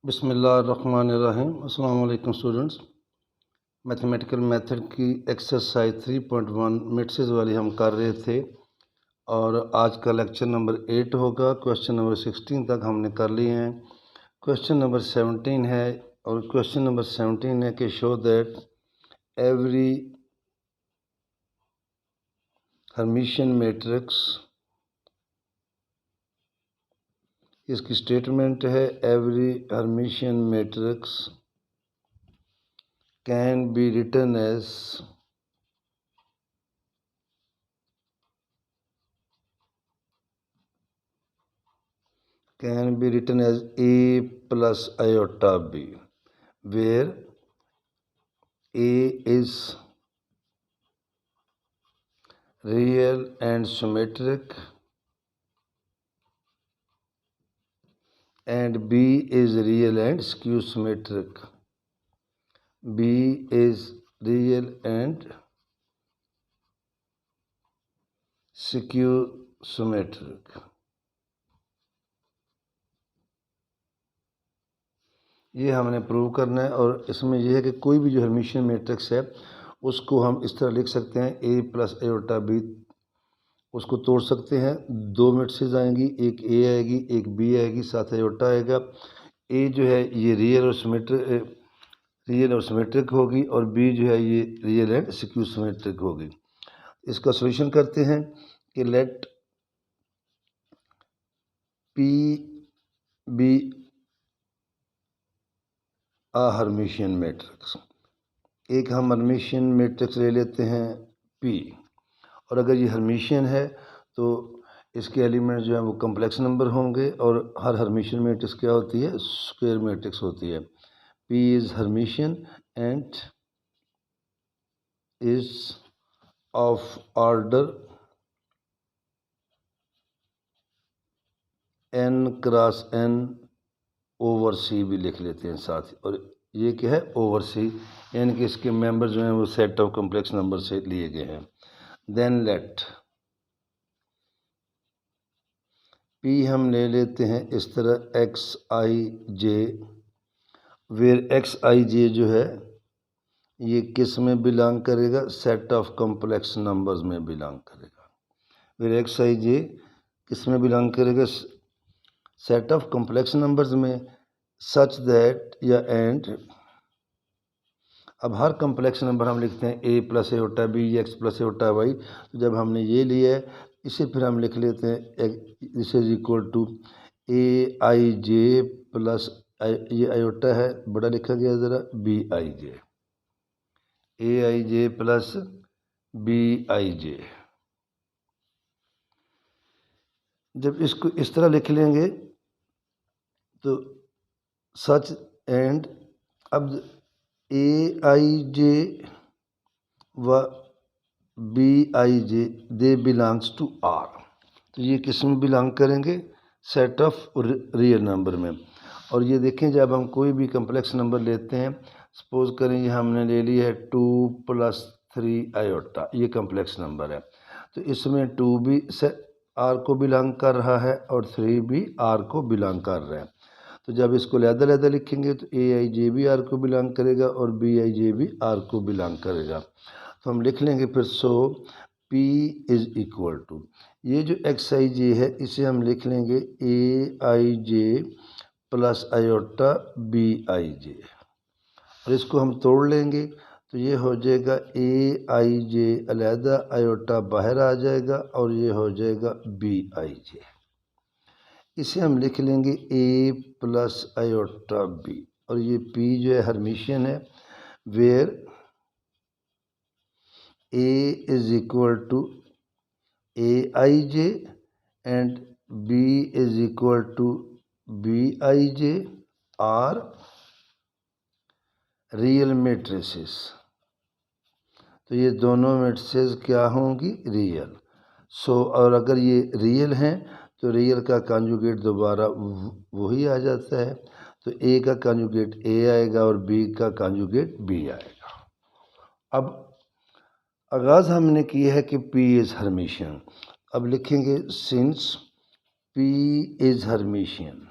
बिस्मिल्लाहिर्रहमानिर्रहीम। अस्सलाम वालेकुम स्टूडेंट्स। मैथमेटिकल मेथड की एक्सरसाइज 3.1 मैट्रिसेस वाली हम कर रहे थे और आज का लेक्चर नंबर 8 होगा। क्वेश्चन नंबर 16 तक हमने कर लिए हैं। क्वेश्चन नंबर 17 है और क्वेश्चन नंबर 17 है कि show that every Hermitian matrix, इसकी स्टेटमेंट है every Hermitian matrix can be written as A plus iota B, where A is real and symmetric and B is real and skew symmetric. B is real and skew symmetric. ये हमने prove करना है और इसमें यह है कि कोई भी जो हर्मिशियन मैट्रिक्स है उसको हम इस तरह लिख सकते हैं A plus iota B। उसको तोड़ सकते हैं, दो मैट्रिसेस आएंगी, एक A आएगी एक B आएगी, साथ आयोटा आएगा। A जो है ये रियल और सिमेट्रिक होगी और B जो है ये रियल एंड स्क्यू सिमेट्रिक होगी। इसका सॉल्यूशन करते हैं कि लेट P बी आ हर्मिशियन मैट्रिक्स। एक हम हर्मिशियन मैट्रिक्स ले लेते हैं P, और अगर ये हर्मिशियन है तो इसके एलिमेंट जो है वो कम्प्लेक्स नंबर होंगे और हर हर्मिशियन मैट्रिक्स क्या होती है, स्क्वायर मैट्रिक्स होती है। P is Hermitian and is of order n cross n over C भी लिख लेते हैं साथ ही। और ये क्या है, ओवर C, यानी कि इसके मेंबर जो हैं वो सेट ऑफ कम्प्लेक्स नंबर से लिए गए हैं। देन लेट P हम ले लेते हैं इस तरह Xij, वेयर Xij जो है ये किस में बिलोंग करेगा, सेट ऑफ कम्प्लेक्स नंबर्स में बिलोंग करेगा। वेयर Xij किस में बिलोंग करेगा, सेट ऑफ कम्प्लेक्स नंबर्स में, सच दैट या एंड। अब हर कम्प्लेक्स नंबर हम लिखते हैं A plus iota B, X plus iota Y। तो जब हमने ये लिया है इसे फिर हम लिख लेते हैं this is equal to Aij plus ये आयोटा है बड़ा लिखा गया ज़रा Bij, Aij प्लस Bij। जब इसको इस तरह लिख लेंगे तो सच एंड, अब Aij व Bij they belongs to R। तो ये किस में बिलोंग करेंगे, सेट ऑफ रियल नंबर में। और ये देखें जब हम कोई भी कम्प्लेक्स नंबर लेते हैं, सपोज करें ये हमने ले लिया है 2 + 3 आयोटा, ये कम्प्लेक्स नंबर है। तो इसमें 2 भी R को बिलोंग कर रहा है और 3 भी R को बिलोंग कर रहा है। तो जब इसको लहदा लिखेंगे तो Aij भी R को बिलोंग करेगा और Bij भी R को बिलोंग करेगा। तो हम लिख लेंगे फिर सो P इज इक्वल टू, ये जो Xij है इसे हम लिख लेंगे Aij प्लस आयोटा Bij, और इसको हम तोड़ लेंगे तो ये हो जाएगा Aij अलहदा आयोटा बाहर आ जाएगा और ये हो जाएगा Bij। इसे हम लिख लेंगे A प्लस आयोटा B, और ये P जो है हर्मिशियन है, where A is equal to Aij and B is equal to Bij are real matrices. तो ये दोनों मैट्रिसेस क्या होंगी, रियल। सो और अगर ये रियल हैं तो रियल का कॉन्जुगेट दोबारा वही आ जाता है। तो A का कॉन्जुगेट A आएगा और B का कॉन्जुगेट B आएगा। अब आगाज़ हमने किया है कि P इज़ हर्मिशियन। अब लिखेंगे since P is Hermitian,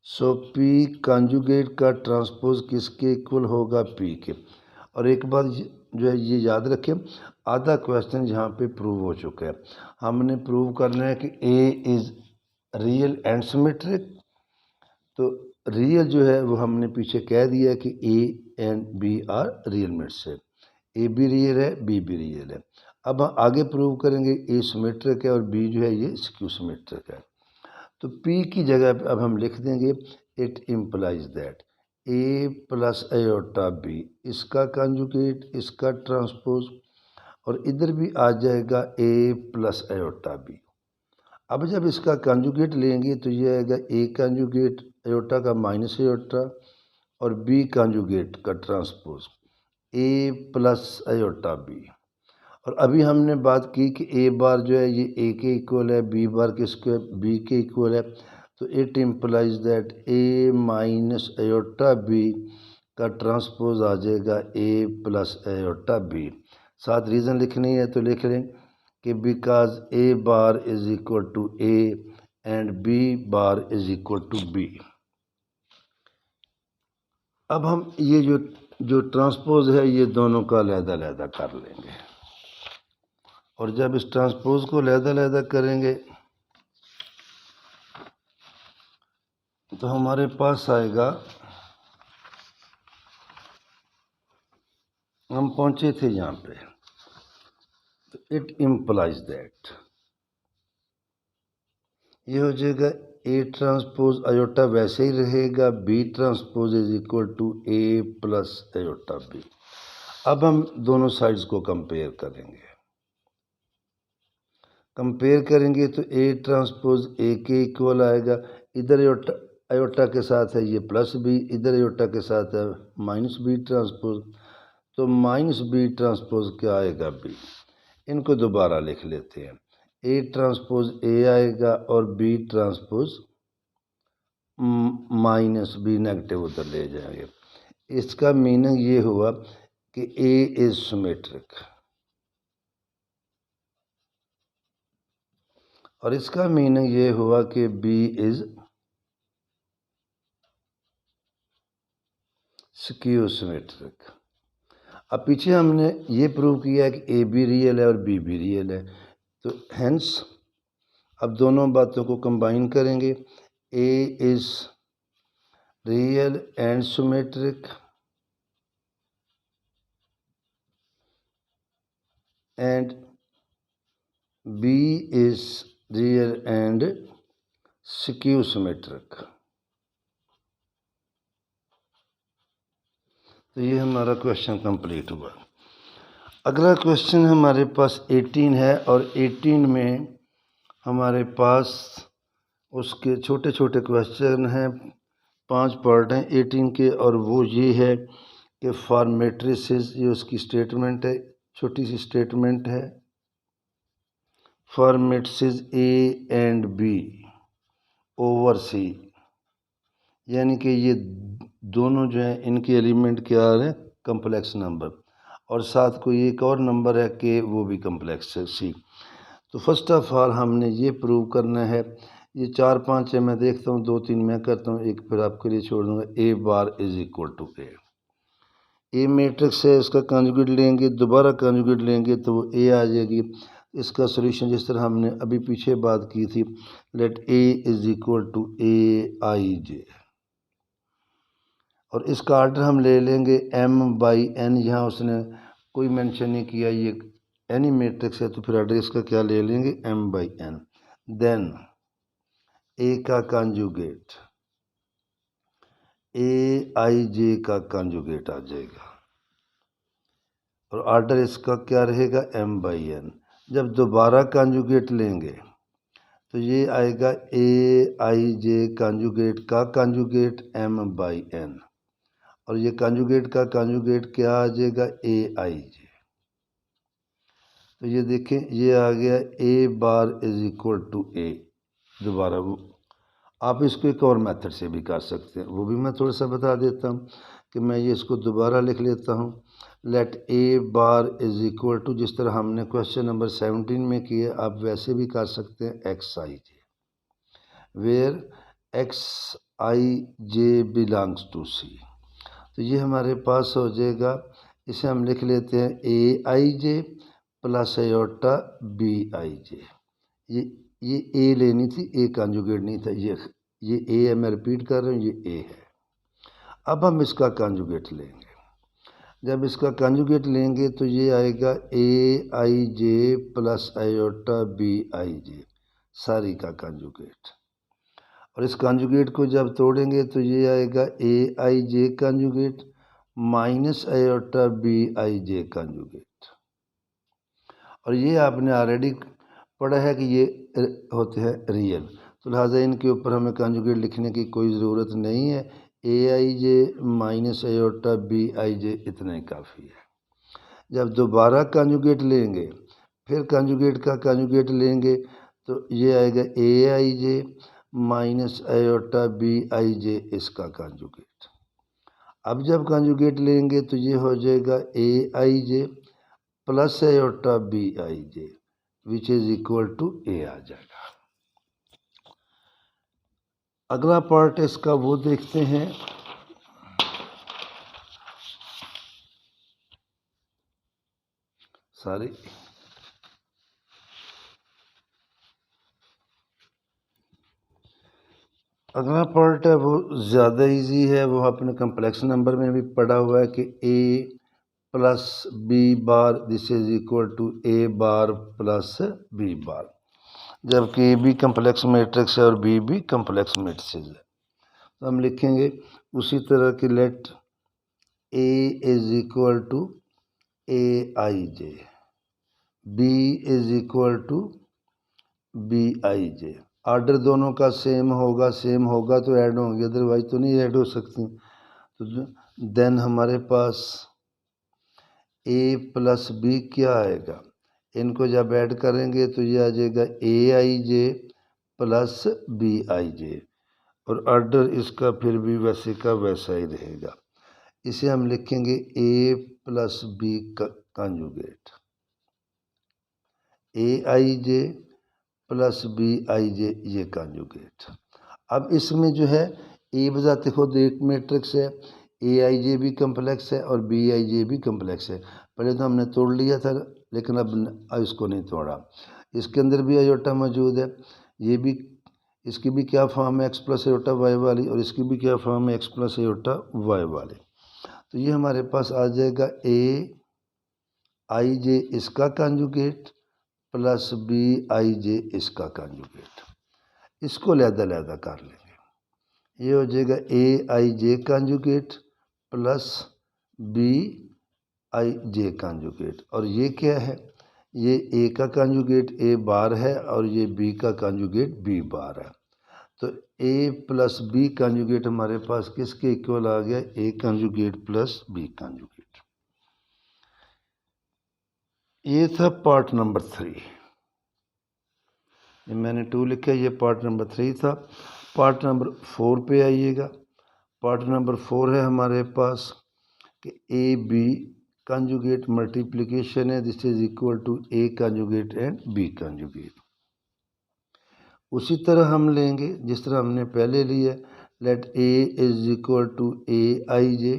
so P conjugate का ट्रांसपोज किसके इक्वल होगा, पी के। और एक बात जो है ये याद रखें, आधा क्वेश्चन यहाँ पे प्रूव हो चुका है। हमने प्रूव करना है कि A is real and symmetric. तो रियल जो है वो हमने पीछे कह दिया कि A and B are real mats है, ए भी रियल है, बी भी रियल है। अब हम आगे प्रूव करेंगे ए सिमेट्रिक है और बी जो है ये स्क्यू सिमेट्रिक है। तो P की जगह पे अब हम लिख देंगे it implies that A plus iota B, इसका कंजुगेट, इसका ट्रांसपोज, और इधर भी आ जाएगा A प्लस आयोटा बी। अब जब इसका कंजुगेट लेंगे तो ये आएगा A कंजुगेट आयोटा का माइनस आयोटा और B कंजुगेट का transpose A plus iota B. और अभी हमने बात की कि ए बार जो है ये ए के इक्वल है, बी बार किसके, बी के इक्वल है। तो it implies that A minus iota B का ट्रांसपोज आ जाएगा ए प्लस आयोटा बी। साथ रीज़न लिखनी है तो लिख लें कि because A bar is equal to A and B bar is equal to B. अब हम ये जो ट्रांसपोज है ये दोनों का अलग-अलग कर लेंगे। और जब इस ट्रांसपोज को अलग-अलग करेंगे तो हमारे पास आएगा, हम पहुंचे थे यहाँ पे, तो इट इम्प्लाइज दैट ये हो जाएगा ए ट्रांसपोज आयोटा वैसे ही रहेगा, B transpose is equal to A plus iota B. अब हम दोनों साइड्स को कंपेयर करेंगे। कंपेयर करेंगे तो ए ट्रांसपोज ए के इक्वल आएगा, इधर आयोटा के साथ है ये प्लस बी, इधर आयोटा के साथ है माइनस बी ट्रांसपोज, तो माइनस बी ट्रांसपोज क्या आएगा, बी। इनको दोबारा लिख लेते हैं, ए ट्रांसपोज ए आएगा और B transpose minus B negative उधर ले जाएंगे। इसका मीनिंग ये हुआ कि ए इज सिमेट्रिक, और इसका मीनिंग ये हुआ कि बी इज स्क्यू सिमेट्रिक। अब पीछे हमने ये प्रूव किया कि ए भी रियल है और बी भी रियल है, तो हेंस अब दोनों बातों को कंबाइन करेंगे, A is real and symmetric and B is real and skew symmetric. तो ये हमारा क्वेश्चन कंप्लीट हुआ। अगला क्वेश्चन हमारे पास 18 है और 18 में हमारे पास उसके छोटे छोटे क्वेश्चन हैं, 5 पार्ट हैं 18 के, और वो ये है कि फॉर मैट्रिसेस, ये उसकी स्टेटमेंट है, छोटी सी स्टेटमेंट है, for matrices A and B over C, यानी कि ये दोनों जो हैं इनके एलिमेंट क्या है, कम्प्लेक्स नंबर, और साथ कोई एक और नंबर है कि वो भी कम्प्लेक्स है, सी। तो फर्स्ट ऑफ ऑल हमने ये प्रूव करना है, ये 4-5 है, मैं देखता हूँ 2-3 मैं करता हूँ, एक फिर आपके लिए छोड़ दूँगा। A bar is equal to A matrix है, इसका कंजुगेट लेंगे, दोबारा कंजुगेट लेंगे तो वो ए आ जाएगी। इसका सॉल्यूशन जिस तरह हमने अभी पीछे बात की थी, let A is equal to A I J, और इसका आर्डर हम ले लेंगे m बाई n। यहाँ उसने कोई मेंशन नहीं किया ये एनी मैट्रिक्स है, तो फिर आर्डर इसका क्या ले लेंगे, m by n। Then a का कंजुगेट, ए आई जे का कंजुगेट आ जाएगा, और आर्डर इसका क्या रहेगा, m बाई n। जब दोबारा कंजुगेट लेंगे तो ये आएगा ए आई जे कंजुगेट का कंजुगेट m बाई n, और ये कंजुगेट का कंजुगेट क्या आ जाएगा, ए आई जे। तो ये देखें ये आ गया ए बार इज इक्वल टू ए। दोबारा वो आप इसको एक और मेथड से भी कर सकते हैं, वो भी मैं थोड़ा सा बता देता हूँ कि मैं ये इसको दोबारा लिख लेता हूँ, let A bar is equal to, जिस तरह हमने क्वेश्चन नंबर 17 में किया आप वैसे भी कर सकते हैं, X I J, where X I J belongs to C. तो ये हमारे पास हो जाएगा, इसे हम लिख लेते हैं ए I J plus iota B I J. ये ये ए लेनी थी, ए कॉन्जुगेट नहीं था, ये ए है, मैं रिपीट कर रहा हूँ, ये ए है। अब हम इसका कॉन्जुगेट लेंगे। जब इसका कॉन्जुगेट लेंगे तो ये आएगा A I J plus iota B I जे, सारी का कॉन्जुगेट। और इस कॉन्जुगेट को जब तोड़ेंगे तो ये आएगा A I J conjugate minus iota B I J conjugate. और ये आपने ऑलरेडी पढ़ा है कि ये होते हैं रियल, तो लिहाजा इनके ऊपर हमें कॉन्जुगेट लिखने की कोई ज़रूरत नहीं है। ए I J minus iota B I जे इतना ही काफ़ी है। जब दोबारा कॉन्जुगेट लेंगे, फिर कॉन्जुगेट का कॉन्जुगेट लेंगे तो ये आएगा A I J minus iota B I J, इसका कॉन्जुगेट। अब जब कॉन्जुगेट लेंगे तो ये हो जाएगा A I J plus iota B I J which is equal to A आ जाएगा। अगला पार्ट इसका वो देखते हैं। सारी अगला पार्ट है वो ज़्यादा इजी है, वो अपने कम्प्लेक्स नंबर में भी पढ़ा हुआ है कि A plus B bar this is equal to A bar plus B bar, जबकि ए भी कम्प्लेक्स मैट्रिक्स है और बी भी कम्प्लेक्स मैट्रिक्स है। तो हम लिखेंगे उसी तरह कि let A is equal to A I J, B is equal to B I J. Order दोनों का सेम होगा तो ऐड होंगे, अदरवाइज तो नहीं ऐड हो सकती। तो देन हमारे पास ए प्लस बी क्या आएगा, इनको जब ऐड करेंगे तो ये आ जाएगा A I J plus B I J, और ऑर्डर इसका फिर भी वैसे का वैसा ही रहेगा। इसे हम लिखेंगे ए प्लस बी का conjugate, A I J plus B I J, ये कॉन्जुगेट। अब इसमें जो है ए बजाते खुद एक मैट्रिक्स है, ए आई जे भी कम्प्लेक्स है और बी आई जे भी कम्प्लेक्स है। पहले तो हमने तोड़ लिया था, लेकिन अब इसको नहीं तोड़ा। इसके अंदर भी आयोटा मौजूद है, ये भी, इसकी भी क्या फॉर्म है एक्स प्लस आयोटा वाई वाली, और इसकी भी क्या फॉर्म है एक्स प्लस आयोटा वाई वाली। तो ये हमारे पास आ जाएगा ए आई जे इसका conjugate plus B I J इसका कॉन्जुगेट। इसको लहदा कर लेंगे, ये हो जाएगा A I J conjugate plus B I J conjugate. और ये क्या है, ये ए का कॉन्जुगेट ए बार है और ये बी का कॉन्जुगेट बी बार है। तो ए प्लस बी कॉन्जुगेट हमारे पास किसके इक्वल आ गया, A conjugate plus B conjugate. ये था पार्ट नंबर 3, ये मैंने 2 लिखा है, ये पार्ट नंबर 3 था। पार्ट नंबर 4 पे आइएगा। पार्ट नंबर 4 है हमारे पास कि ए बी कॉन्जुगेट मल्टीप्लिकेशन है, this is equal to A conjugate and B conjugate. उसी तरह हम लेंगे जिस तरह हमने पहले लिया, let A is equal to A I J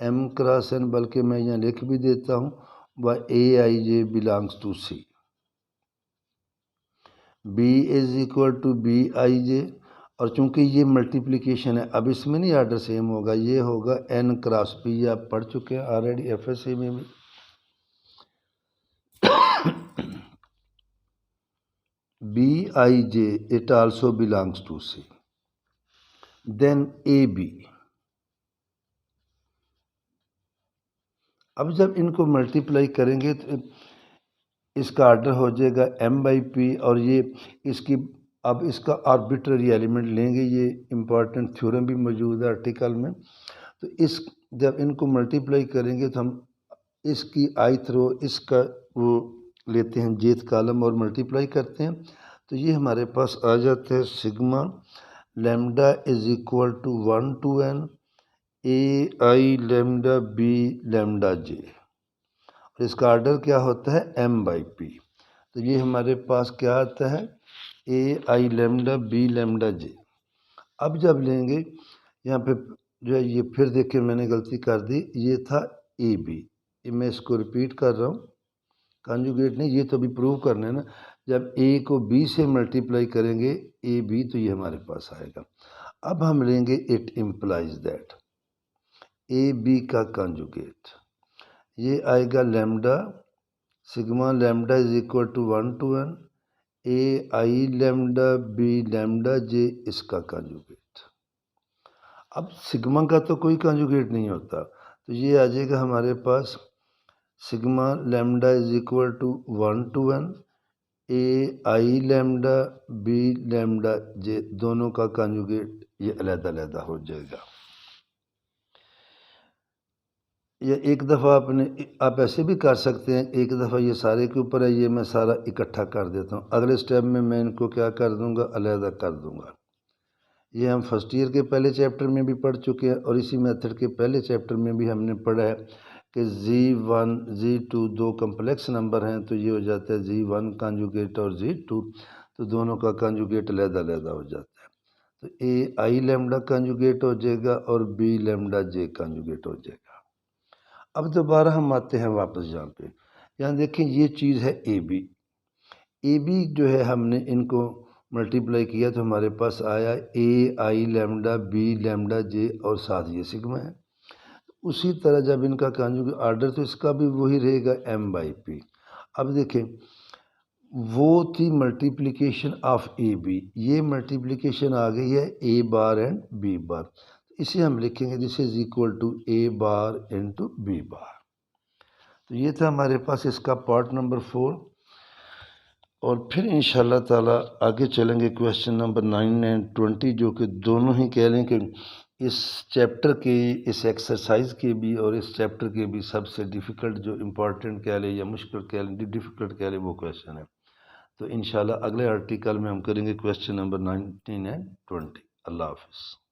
M cross N, बल्कि मैं यहाँ लिख भी देता हूँ व A I J belongs to C. B is equal to B I J, और चूंकि ये मल्टीप्लिकेशन है अब इसमें नहीं ऑर्डर सेम होगा, ये होगा एन क्रॉस पी, आप पढ़ चुके हैं ऑलरेडी एफएससी में भी। B I J it also belongs to C, then A B. अब जब इनको मल्टीप्लाई करेंगे तो इसका ऑर्डर हो जाएगा एम बाई पी, और ये इसकी, अब इसका आर्बिट्ररी एलिमेंट लेंगे, ये इम्पॉर्टेंट थ्योरम भी मौजूद है आर्टिकल में। तो इस जब इनको मल्टीप्लाई करेंगे तो हम इसकी आइथ रो, इसका वो लेते हैं जेथ कॉलम और मल्टीप्लाई करते हैं, तो ये हमारे पास आ जाता है sigma lambda is equal to 1 to n A I lambda B lambda J, और इसका ऑर्डर क्या होता है एम बाई पी। तो ये हमारे पास क्या आता है ए आई लेमडा बी लेमडा जे। अब जब लेंगे यहाँ पे जो है ये फिर देखिए मैंने गलती कर दी, ये था ए बी, मैं इसको रिपीट कर रहा हूँ, कॉन्जुगेट नहीं, ये तो अभी प्रूव करना है ना। जब ए को बी से मल्टीप्लाई करेंगे ए बी तो ये हमारे पास आएगा। अब हम लेंगे it implies that, A B का कॉन्जुगेट, ये आएगा lambda sigma lambda is equal to 1 A I lambda B lambda J, इसका कॉन्जुगेट। अब सिग्मा का तो कोई कॉन्जुगेट नहीं होता, तो ये आ जाएगा हमारे पास sigma lambda is equal to 1 A I lambda B lambda J, दोनों का कॉन्जुगेट ये अलग-अलग हो जाएगा। या एक दफ़ा आप ऐसे भी कर सकते हैं, एक दफ़ा ये सारे के ऊपर है, ये मैं सारा इकट्ठा कर देता हूँ, अगले स्टेप में मैं इनको क्या कर दूंगा, अलग कर दूंगा। ये हम फर्स्ट ईयर के पहले चैप्टर में भी पढ़ चुके हैं और इसी मेथड के पहले चैप्टर में भी हमने पढ़ा है कि Z1 Z2 दो कम्प्लेक्स नंबर हैं, तो ये हो जाता है Z1 कॉन्जुगेट और Z2, तो दोनों का कॉन्जुगेट अलग हो जाता है। तो ए आई लैम्डा कॉन्जुगेट हो जाएगा और बी लैम्डा जे कॉन्जुगेट हो जाएगा। अब दोबारा हम आते हैं वापस यहाँ पे, यहाँ देखें ये चीज़ है ए बी जो है हमने इनको मल्टीप्लाई किया तो हमारे पास आया ए आई लैम्डा बी लैम्डा जे और साथ ये सिग्मा है। उसी तरह जब इनका कॉन्जुगेट आर्डर तो इसका भी वही रहेगा m बाई पी। अब देखें वो थी मल्टीप्लिकेशन ऑफ ए बी, ये मल्टीप्लिकेशन आ गई है ए बार एंड बी बार, इसे हम लिखेंगे this is equal to A bar into B bar. तो ये था हमारे पास इसका पार्ट नंबर 4, और फिर इंशाल्लाह ताला आगे चलेंगे क्वेश्चन नंबर 9 एंड 20, जो कि दोनों ही कह लें कि इस चैप्टर के, इस एक्सरसाइज के भी और इस चैप्टर के भी सबसे डिफ़िकल्ट जो इम्पोर्टेंट कह लें या मुश्किल कह लें, डिफ़िकल्ट कह लें, वो क्वेश्चन है। तो इंशाल्लाह अगले आर्टिकल में हम करेंगे क्वेश्चन नंबर 19 एंड 20। अल्लाह हाफ़िज़।